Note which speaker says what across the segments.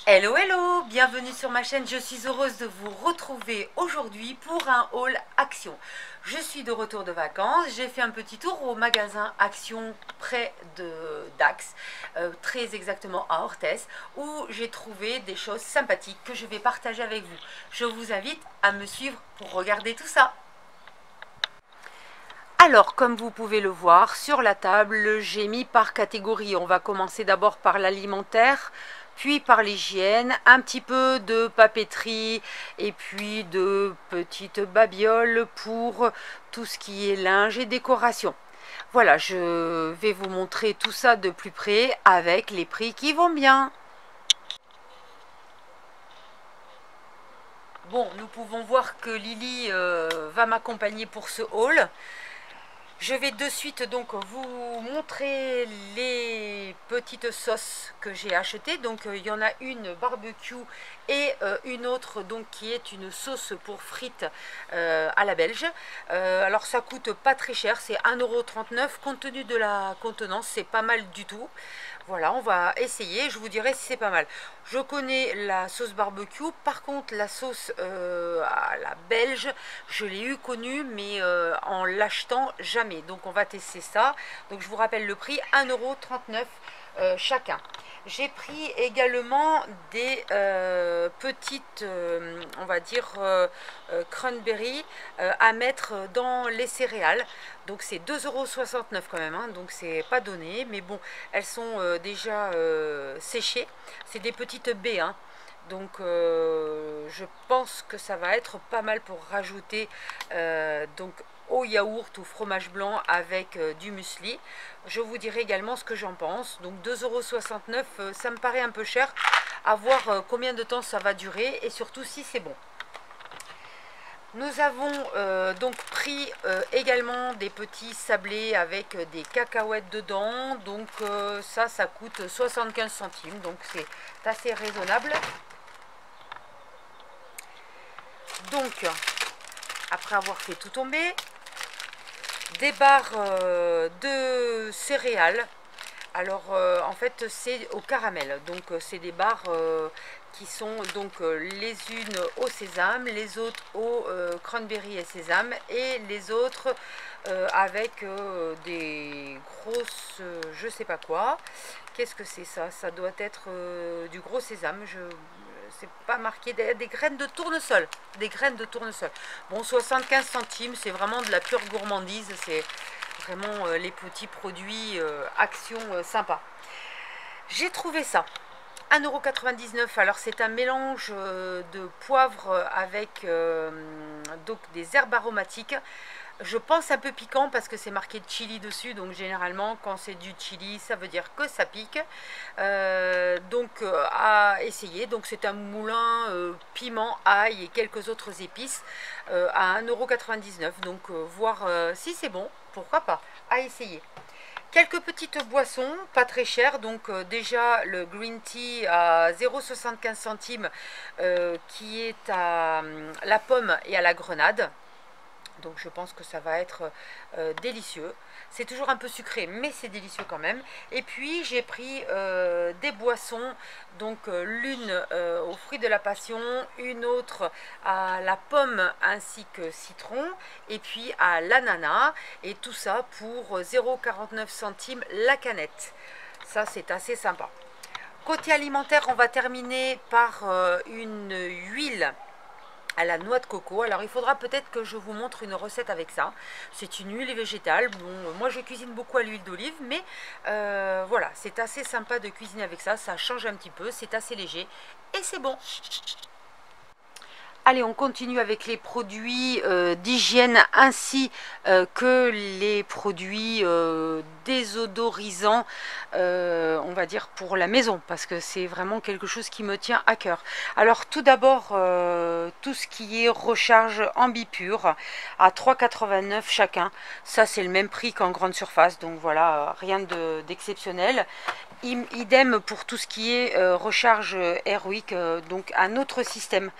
Speaker 1: Hello hello, bienvenue sur ma chaîne, je suis heureuse de vous retrouver aujourd'hui pour un haul Action. Je suis de retour de vacances, j'ai fait un petit tour au magasin Action près de Dax, très exactement à Orthez, où j'ai trouvé des choses sympathiques que je vais partager avec vous. Je vous invite à me suivre pour regarder tout ça. Alors, comme vous pouvez le voir, sur la table, j'ai mis par catégorie. On va commencer d'abord par l'alimentaire, puis par l'hygiène, un petit peu de papeterie et puis de petites babioles pour tout ce qui est linge et décoration. Voilà, je vais vous montrer tout ça de plus près avec les prix qui vont bien. Bon, nous pouvons voir que Lily va m'accompagner pour ce haul. Je vais de suite donc vous montrer les petites sauces que j'ai achetées. Donc il y en a une barbecue et une autre donc qui est une sauce pour frites à la belge. Alors ça coûte pas très cher, c'est 1,39 €. Compte tenu de la contenance, c'est pas mal du tout. Voilà, on va essayer, je vous dirai si c'est pas mal. Je connais la sauce barbecue, par contre la sauce à la belge, je l'ai eu connue, mais en l'achetant jamais. Donc on va tester ça. Donc je vous rappelle le prix, 1,39 € chacun. J'ai pris également des petites, on va dire, cranberries à mettre dans les céréales. Donc c'est 2,69 € quand même, hein, donc c'est pas donné. Mais bon, elles sont déjà séchées. C'est des petites baies, hein. Donc je pense que ça va être pas mal pour rajouter donc au yaourt ou fromage blanc avec du muesli. Je vous dirai également ce que j'en pense. Donc 2,69 €, ça me paraît un peu cher. À voir combien de temps ça va durer et surtout si c'est bon. Nous avons donc pris également des petits sablés avec des cacahuètes dedans. Donc ça coûte 75 centimes. Donc c'est assez raisonnable. Donc, après avoir fait tout tomber, des barres de céréales. Alors, en fait, c'est au caramel. Donc, c'est des barres qui sont donc les unes au sésame, les autres au cranberry et sésame, et les autres avec des grosses, je sais pas quoi. Qu'est-ce que c'est ça? Ça doit être du gros sésame. C'est pas marqué, des graines de tournesol. Des graines de tournesol. Bon, 75 centimes, c'est vraiment de la pure gourmandise. C'est vraiment les petits produits Action sympa. J'ai trouvé ça. 1,99 €. Alors c'est un mélange de poivre avec donc des herbes aromatiques. Je pense un peu piquant parce que c'est marqué chili dessus, donc généralement quand c'est du chili ça veut dire que ça pique. Donc à essayer. Donc c'est un moulin piment, ail et quelques autres épices à 1,99 €. Donc voir si c'est bon, pourquoi pas, à essayer. Quelques petites boissons, pas très chères. Donc déjà le green tea à 0,75 centimes qui est à la pomme et à la grenade. Donc je pense que ça va être délicieux. C'est toujours un peu sucré, mais c'est délicieux quand même. Et puis j'ai pris des boissons, donc l'une aux fruits de la passion, une autre à la pomme ainsi que citron, et puis à l'ananas. Et tout ça pour 0,49 centimes la canette. Ça c'est assez sympa. Côté alimentaire, on va terminer par une huile à la noix de coco. Alors il faudra peut-être que je vous montre une recette avec ça. C'est une huile végétale. Bon, moi je cuisine beaucoup à l'huile d'olive, mais voilà, c'est assez sympa de cuisiner avec ça. Ça change un petit peu, c'est assez léger et c'est bon. Allez, on continue avec les produits d'hygiène ainsi que les produits désodorisants, on va dire pour la maison, parce que c'est vraiment quelque chose qui me tient à cœur. Alors tout d'abord, tout ce qui est recharge ambipure à 3,89 € chacun. Ça c'est le même prix qu'en grande surface, donc voilà, rien d'exceptionnel. Idem pour tout ce qui est recharge Airwick, donc un autre système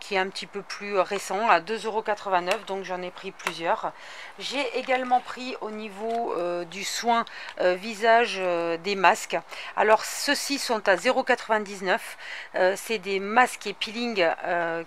Speaker 1: qui est un petit peu plus récent à 2,89 €, donc j'en ai pris plusieurs. J'ai également pris au niveau du soin visage des masques. Alors ceux-ci sont à 0,99 €. C'est des masques et peeling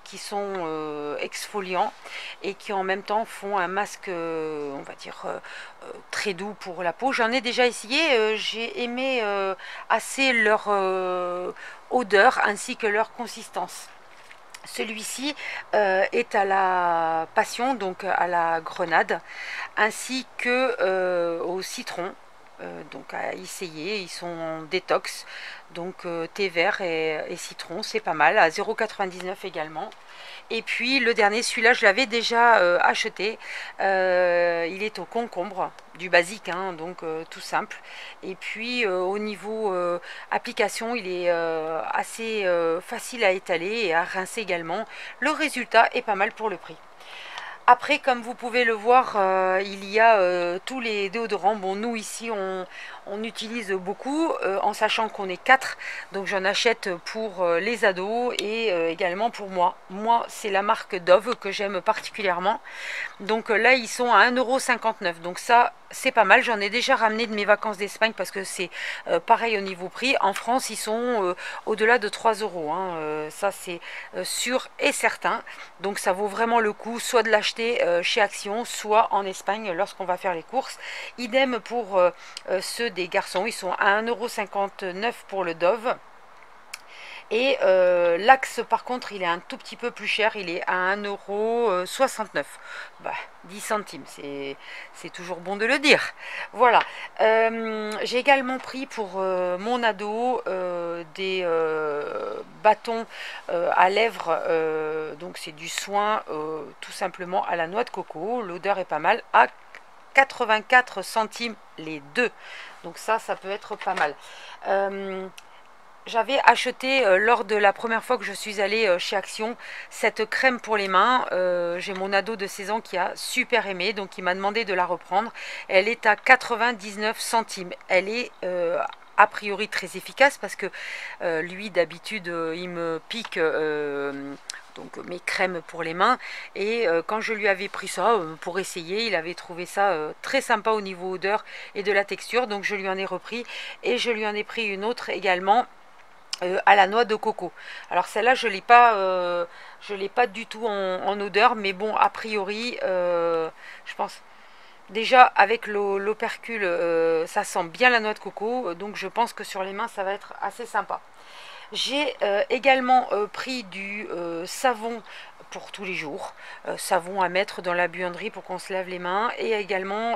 Speaker 1: qui sont exfoliants et qui en même temps font un masque, on va dire, très doux pour la peau. J'en ai déjà essayé, j'ai aimé assez leur odeur ainsi que leur consistance. Celui-ci est à la passion, donc à la grenade, ainsi que au citron. Donc à essayer, ils sont en détox, donc thé vert et citron, c'est pas mal, à 0,99 € également. Et puis le dernier, celui-là je l'avais déjà acheté, il est au concombre, du basique, hein, donc tout simple. Et puis au niveau application, il est assez facile à étaler et à rincer également. Le résultat est pas mal pour le prix. Après, comme vous pouvez le voir, il y a tous les déodorants. Bon, nous ici, on utilise beaucoup, en sachant qu'on est 4. Donc j'en achète pour les ados et également pour moi. Moi, c'est la marque Dove que j'aime particulièrement. Donc là, ils sont à 1,59 €. Donc ça, c'est pas mal. J'en ai déjà ramené de mes vacances d'Espagne parce que c'est pareil au niveau prix. En France, ils sont au-delà de 3 €, hein. Ça, c'est sûr et certain. Donc ça vaut vraiment le coup, soit de l'acheter chez Action, soit en Espagne lorsqu'on va faire les courses. Idem pour ceux des garçons, ils sont à 1,59 € pour le Dove. Et l'Axe, par contre, il est un tout petit peu plus cher, il est à 1,69 €. Bah, 10 centimes, c'est toujours bon de le dire. Voilà. J'ai également pris pour mon ado des bâtons à lèvres, donc c'est du soin tout simplement à la noix de coco. L'odeur est pas mal, à 84 centimes les deux. Donc ça peut être pas mal. J'avais acheté lors de la première fois que je suis allée chez Action cette crème pour les mains. J'ai mon ado de 16 ans qui a super aimé, donc il m'a demandé de la reprendre. Elle est à 99 centimes. Elle est a priori très efficace parce que lui d'habitude il me pique donc mes crèmes pour les mains, et quand je lui avais pris ça pour essayer, il avait trouvé ça très sympa au niveau odeur et de la texture, donc je lui en ai repris, et je lui en ai pris une autre également à la noix de coco. Alors celle-là je l'ai pas du tout en odeur, mais bon, a priori je pense déjà avec l'opercule ça sent bien la noix de coco, donc je pense que sur les mains ça va être assez sympa. J'ai également pris du savon pour tous les jours, savon à mettre dans la buanderie pour qu'on se lave les mains, et également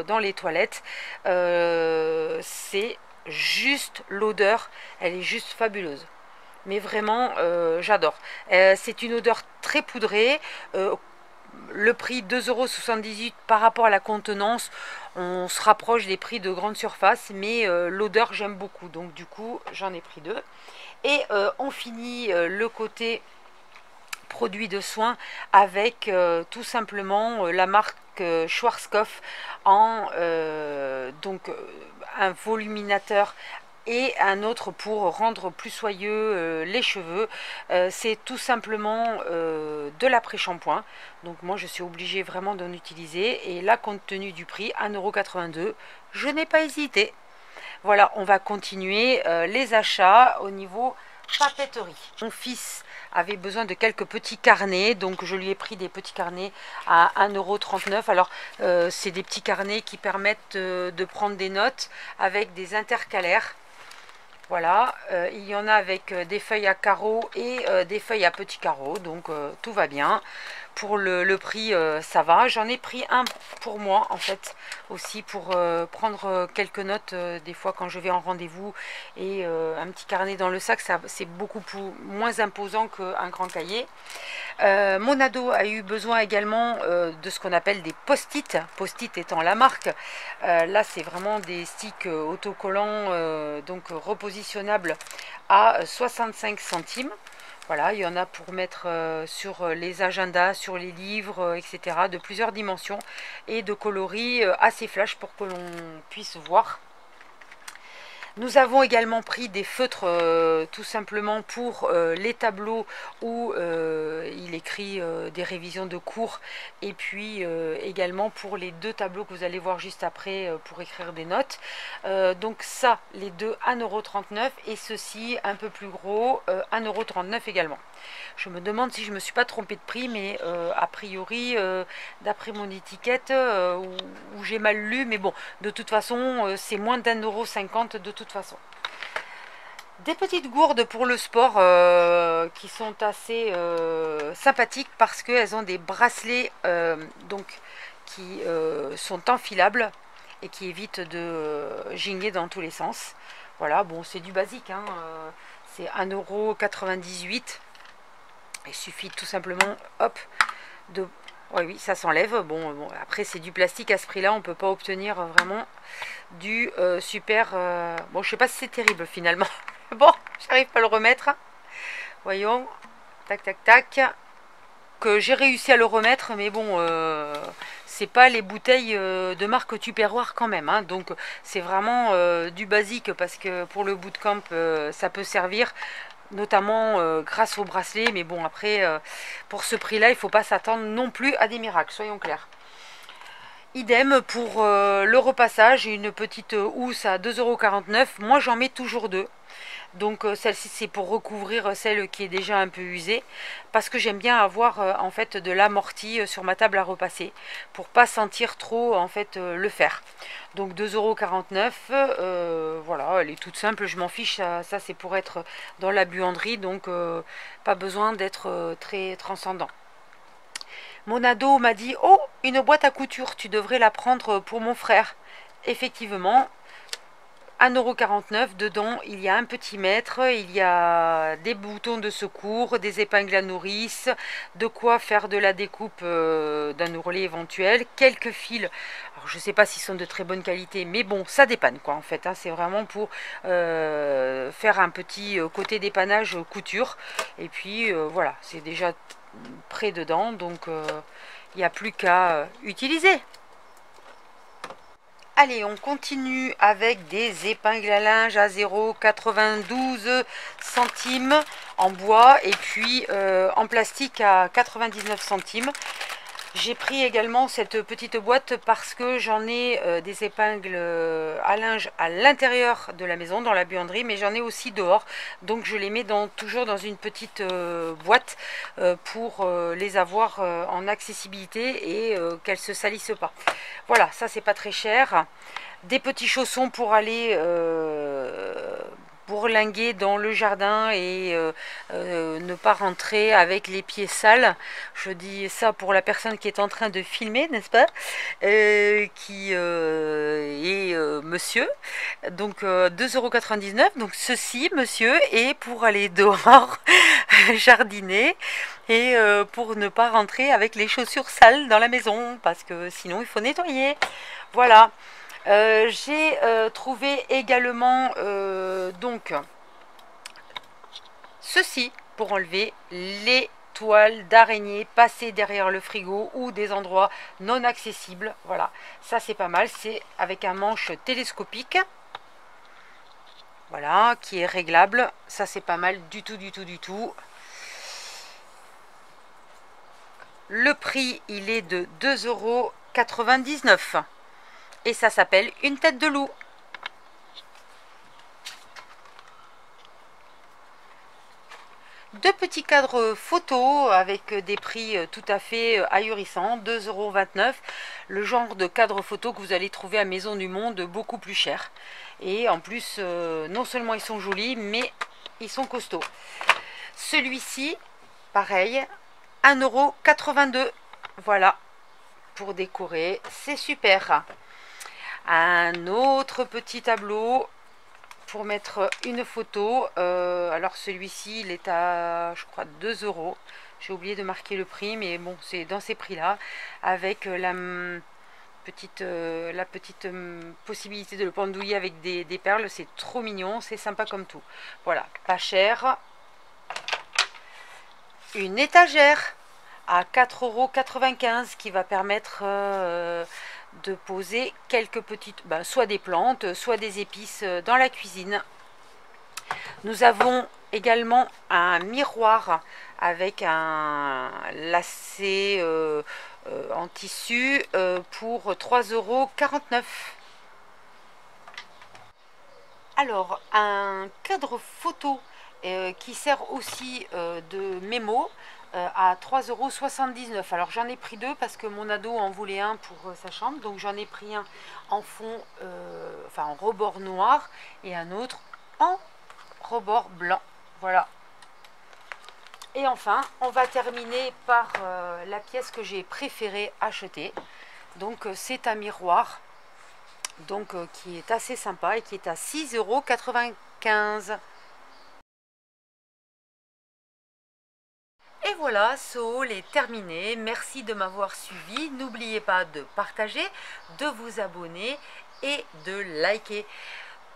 Speaker 1: dans les toilettes. C'est juste l'odeur, elle est juste fabuleuse. Mais vraiment, j'adore. C'est une odeur très poudrée. Le prix 2,78 € par rapport à la contenance, on se rapproche des prix de grande surface, mais l'odeur j'aime beaucoup, donc du coup j'en ai pris deux. Et on finit le côté produit de soins avec tout simplement la marque Schwarzkopf en donc un voluminateur et un autre pour rendre plus soyeux les cheveux. C'est tout simplement de l'après-shampoing, donc moi je suis obligée vraiment d'en utiliser, et là, compte tenu du prix 1,82 €, je n'ai pas hésité. Voilà, on va continuer les achats au niveau papeterie. Mon fils avait besoin de quelques petits carnets, donc je lui ai pris des petits carnets à 1,39 €. Alors c'est des petits carnets qui permettent de prendre des notes avec des intercalaires. Voilà, il y en a avec des feuilles à carreaux et des feuilles à petits carreaux, donc tout va bien. Pour le prix, ça va. J'en ai pris un pour moi, en fait, aussi pour prendre quelques notes des fois quand je vais en rendez-vous. Et un petit carnet dans le sac, c'est beaucoup moins imposant qu'un grand cahier. Mon ado a eu besoin également de ce qu'on appelle des post-it. Post-it étant la marque. Là, c'est vraiment des sticks autocollants, donc repositionnables à 65 centimes. Voilà, il y en a pour mettre sur les agendas, sur les livres, etc. de plusieurs dimensions et de coloris assez flash pour que l'on puisse voir. Nous avons également pris des feutres tout simplement pour les tableaux où il écrit des révisions de cours, et puis également pour les deux tableaux que vous allez voir juste après pour écrire des notes. Donc ça, les deux 1,39 € et ceci un peu plus gros 1,39 € également. Je me demande si je me suis pas trompée de prix, mais a priori d'après mon étiquette où j'ai mal lu, mais bon, de toute façon c'est moins d'1,50 € de toute façon. Des petites gourdes pour le sport qui sont assez sympathiques parce qu'elles ont des bracelets donc qui sont enfilables et qui évitent de gigner dans tous les sens. Voilà, bon, c'est du basique, hein, c'est 1,98 €. Il suffit tout simplement, hop, de... Oui, ça s'enlève. Bon, après, c'est du plastique à ce prix-là. On ne peut pas obtenir vraiment du super... Bon, je sais pas si c'est terrible finalement. Bon, j'arrive pas à le remettre. Voyons. Tac, tac, tac. Que j'ai réussi à le remettre, mais bon, c'est pas les bouteilles de marque Tupperware quand même, hein. Donc c'est vraiment du basique parce que pour le bootcamp, ça peut servir, notamment grâce au bracelet. Mais bon, après, pour ce prix-là, il ne faut pas s'attendre non plus à des miracles, soyons clairs. Idem pour le repassage, une petite housse à 2,49 €. Moi, j'en mets toujours deux. Donc celle-ci, c'est pour recouvrir celle qui est déjà un peu usée, parce que j'aime bien avoir en fait de l'amorti sur ma table à repasser pour pas sentir trop en fait le fer. Donc 2,49 €, voilà, elle est toute simple, je m'en fiche, ça c'est pour être dans la buanderie, donc pas besoin d'être très transcendant. Mon ado m'a dit: oh, une boîte à couture, tu devrais la prendre pour mon frère. Effectivement, 1,49 €, dedans il y a un petit mètre, il y a des boutons de secours, des épingles à nourrice, de quoi faire de la découpe d'un ourlet éventuel, quelques fils. Alors je sais pas s'ils sont de très bonne qualité, mais bon, ça dépanne quoi en fait, hein. C'est vraiment pour faire un petit côté dépannage couture, et puis voilà, c'est déjà prêt dedans, donc il n'y a plus qu'à utiliser. Allez, on continue avec des épingles à linge à 0,92 centimes en bois, et puis en plastique à 99 centimes. J'ai pris également cette petite boîte parce que j'en ai des épingles à linge à l'intérieur de la maison, dans la buanderie, mais j'en ai aussi dehors. Donc je les mets toujours dans une petite boîte pour les avoir en accessibilité et qu'elles ne se salissent pas. Voilà, ça c'est pas très cher. Des petits chaussons pour aller bourlinguer dans le jardin et ne pas rentrer avec les pieds sales. Je dis ça pour la personne qui est en train de filmer, n'est-ce pas, qui est monsieur. Donc 2,99 €. Donc ceci, monsieur, est pour aller dehors jardiner et pour ne pas rentrer avec les chaussures sales dans la maison, parce que sinon il faut nettoyer. Voilà. J'ai trouvé également donc ceci pour enlever les toiles d'araignée passées derrière le frigo ou des endroits non accessibles. Voilà, ça c'est pas mal, c'est avec un manche télescopique, voilà, qui est réglable. Ça c'est pas mal du tout, du tout, du tout. Le prix, il est de 2,99 €. Et ça s'appelle une tête de loup. Deux petits cadres photo avec des prix tout à fait ahurissants, 2,29 €. Le genre de cadre photo que vous allez trouver à Maison du Monde beaucoup plus cher. Et en plus, non seulement ils sont jolis, mais ils sont costauds. Celui-ci, pareil, 1,82 €. Voilà, pour décorer, c'est super. Un autre petit tableau pour mettre une photo. Alors celui-ci, il est à, je crois, 2 €. J'ai oublié de marquer le prix, mais bon, c'est dans ces prix-là, avec la petite possibilité de le pendouiller avec des perles. C'est trop mignon, c'est sympa comme tout. Voilà, pas cher. Une étagère à 4,95 € qui va permettre de poser quelques petites, soit des plantes, soit des épices dans la cuisine. Nous avons également un miroir avec un lacet en tissu pour 3,49 €. Alors, un cadre photo qui sert aussi de mémo à 3,79 €. Alors, j'en ai pris deux parce que mon ado en voulait un pour sa chambre. Donc, j'en ai pris un en fond, en rebord noir et un autre en rebord blanc. Voilà. Et enfin, on va terminer par la pièce que j'ai préféré acheter. Donc, c'est un miroir qui est assez sympa et qui est à 6,95 €. Et voilà, ce haul est terminé. Merci de m'avoir suivi. N'oubliez pas de partager, de vous abonner et de liker.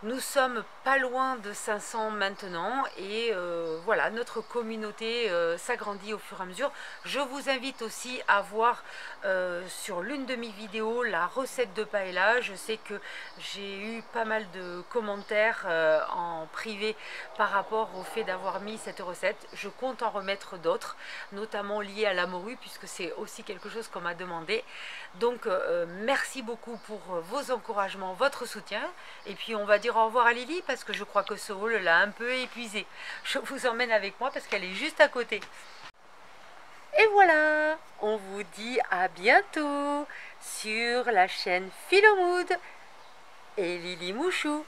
Speaker 1: Nous sommes pas loin de 500 maintenant et voilà, notre communauté s'agrandit au fur et à mesure. Je vous invite aussi à voir sur l'une de mes vidéos la recette de paella. Je sais que j'ai eu pas mal de commentaires en privé par rapport au fait d'avoir mis cette recette. Je compte en remettre d'autres, notamment liées à la morue, puisque c'est aussi quelque chose qu'on m'a demandé. Donc merci beaucoup pour vos encouragements, votre soutien, et puis on va dire au revoir à Lily parce que je crois que ce haul l'a un peu épuisé. Je vous emmène avec moi parce qu'elle est juste à côté. Et voilà, on vous dit à bientôt sur la chaîne Philomood et Lily Mouchou.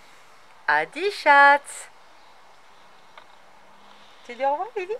Speaker 1: Adi chat. Tu dis au revoir Lily?